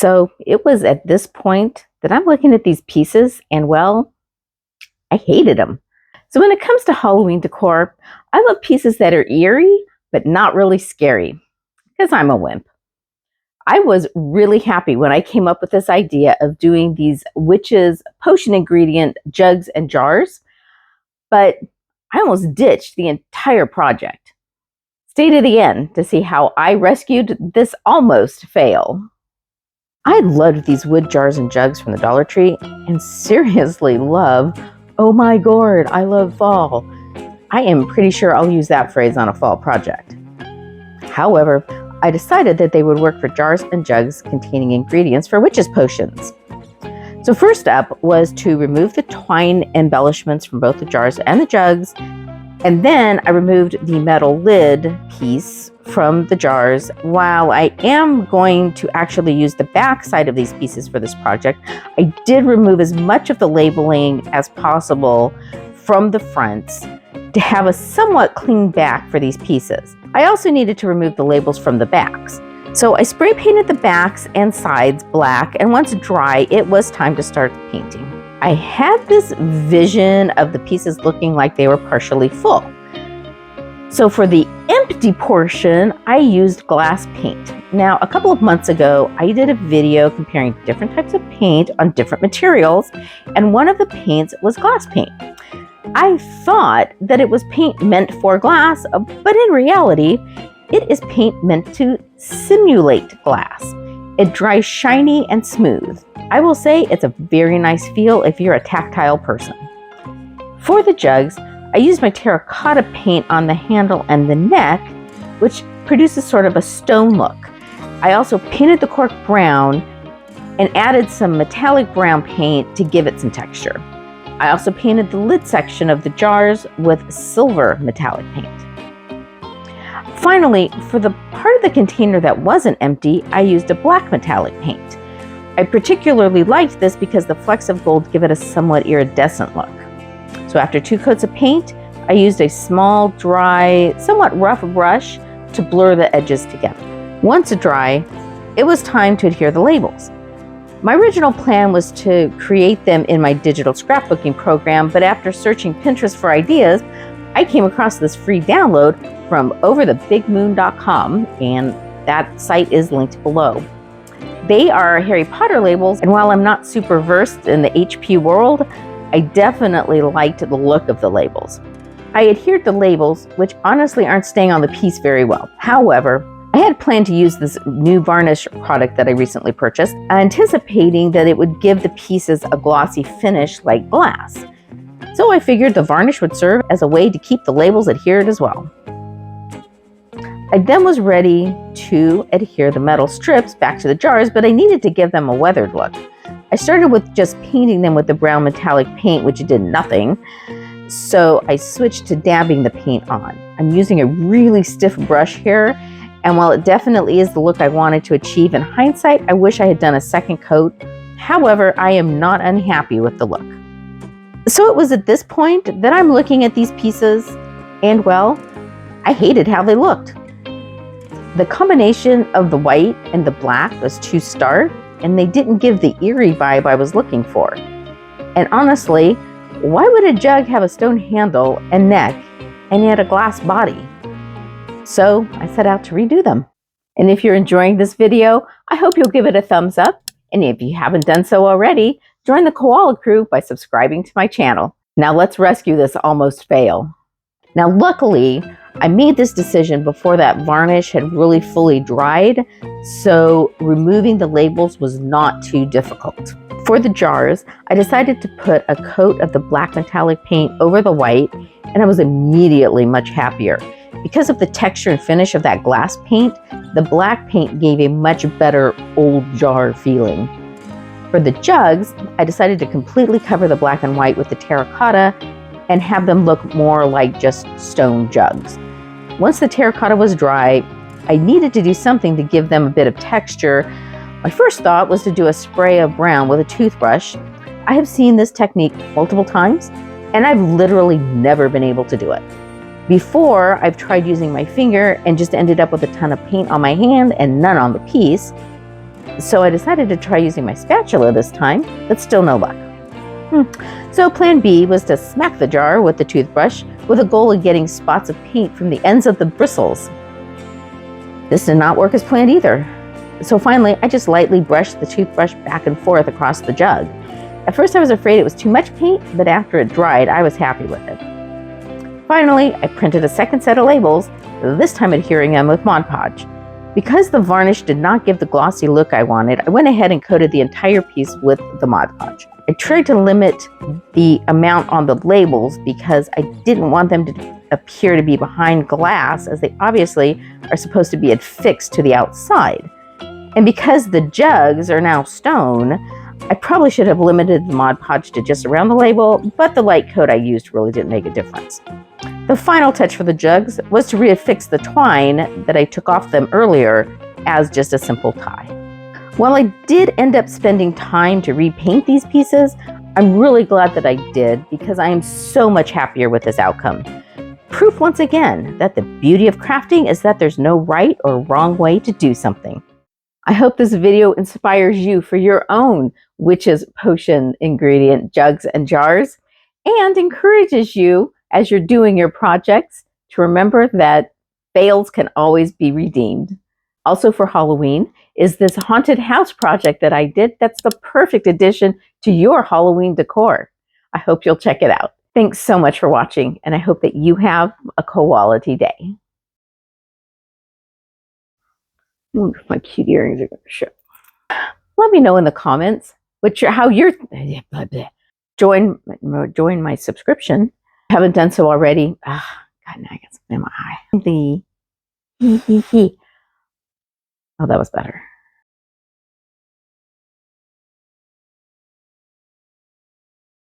So it was at this point that I'm looking at these pieces and, well, I hated them. So when it comes to Halloween decor, I love pieces that are eerie, but not really scary, because I'm a wimp. I was really happy when I came up with this idea of doing these witches potion ingredient jugs and jars, but I almost ditched the entire project. Stay to the end to see how I rescued this almost fail. I loved these wood jars and jugs from the Dollar Tree and seriously love, oh my gourd, I love fall. I am pretty sure I'll use that phrase on a fall project. However, I decided that they would work for jars and jugs containing ingredients for witches' potions. So first up was to remove the twine embellishments from both the jars and the jugs, and then I removed the metal lid piece from the jars. While I am going to actually use the back side of these pieces for this project, I did remove as much of the labeling as possible from the fronts to have a somewhat clean back for these pieces. I also needed to remove the labels from the backs. So I spray painted the backs and sides black, and once dry, it was time to start painting. I had this vision of the pieces looking like they were partially full. So for the empty portion, I used glass paint. Now, a couple of months ago, I did a video comparing different types of paint on different materials, and one of the paints was glass paint. I thought that it was paint meant for glass, but in reality, it is paint meant to simulate glass. It dries shiny and smooth. I will say it's a very nice feel if you're a tactile person. For the jugs, I used my terracotta paint on the handle and the neck, which produces sort of a stone look. I also painted the cork brown and added some metallic brown paint to give it some texture. I also painted the lid section of the jars with silver metallic paint. Finally, for the part of the container that wasn't empty, I used a black metallic paint. I particularly liked this because the flecks of gold give it a somewhat iridescent look. So after 2 coats of paint, I used a small, dry, somewhat rough brush to blur the edges together. Once dry, it was time to adhere the labels. My original plan was to create them in my digital scrapbooking program, but after searching Pinterest for ideas, I came across this free download from overthebigmoon.com, and that site is linked below. They are Harry Potter labels, and while I'm not super versed in the HP world, I definitely liked the look of the labels. I adhered the labels, which honestly aren't staying on the piece very well. However, I had planned to use this new varnish product that I recently purchased, anticipating that it would give the pieces a glossy finish like glass. So I figured the varnish would serve as a way to keep the labels adhered as well. I then was ready to adhere the metal strips back to the jars, but I needed to give them a weathered look. I started with just painting them with the brown metallic paint, which did nothing. So I switched to dabbing the paint on. I'm using a really stiff brush here, and while it definitely is the look I wanted to achieve, in hindsight, I wish I had done a second coat. However, I am not unhappy with the look. So it was at this point that I'm looking at these pieces, and well, I hated how they looked. The combination of the white and the black was too stark, and they didn't give the eerie vibe I was looking for. And honestly, why would a jug have a stone handle and neck and yet a glass body? So I set out to redo them. And if you're enjoying this video, I hope you'll give it a thumbs up. And if you haven't done so already, join the Koala crew by subscribing to my channel. Now let's rescue this almost fail. Now luckily, I made this decision before that varnish had really fully dried, so removing the labels was not too difficult. For the jars, I decided to put a coat of the black metallic paint over the white, and I was immediately much happier. Because of the texture and finish of that glass paint, the black paint gave a much better old jar feeling. For the jugs, I decided to completely cover the black and white with the terracotta and have them look more like just stone jugs. Once the terracotta was dry, I needed to do something to give them a bit of texture. My first thought was to do a spray of brown with a toothbrush. I have seen this technique multiple times, and I've literally never been able to do it. Before, I've tried using my finger and just ended up with a ton of paint on my hand and none on the piece. So I decided to try using my spatula this time, but still no luck. So plan B was to smack the jar with the toothbrush with a goal of getting spots of paint from the ends of the bristles. This did not work as planned either. So finally, I just lightly brushed the toothbrush back and forth across the jug. At first I was afraid it was too much paint, but after it dried, I was happy with it. Finally, I printed a second set of labels, this time adhering them with Mod Podge. Because the varnish did not give the glossy look I wanted, I went ahead and coated the entire piece with the Mod Podge. I tried to limit the amount on the labels because I didn't want them to appear to be behind glass, as they obviously are supposed to be affixed to the outside. And because the jugs are now stone, I probably should have limited the Mod Podge to just around the label, but the light coat I used really didn't make a difference. The final touch for the jugs was to reaffix the twine that I took off them earlier as just a simple tie. While I did end up spending time to repaint these pieces, I'm really glad that I did because I am so much happier with this outcome. Proof once again that the beauty of crafting is that there's no right or wrong way to do something. I hope this video inspires you for your own witch's potion ingredient jugs and jars, and encourages you as you're doing your projects to remember that fails can always be redeemed. Also for Halloween is this haunted house project that I did that's the perfect addition to your Halloween decor. I hope you'll check it out. Thanks so much for watching, and I hope that you have a quality day. I wonder if my cute earrings are going to show. Let me know in the comments how you're join my subscription. If you haven't done so already. God, now I got something in my eye. Oh, that was better.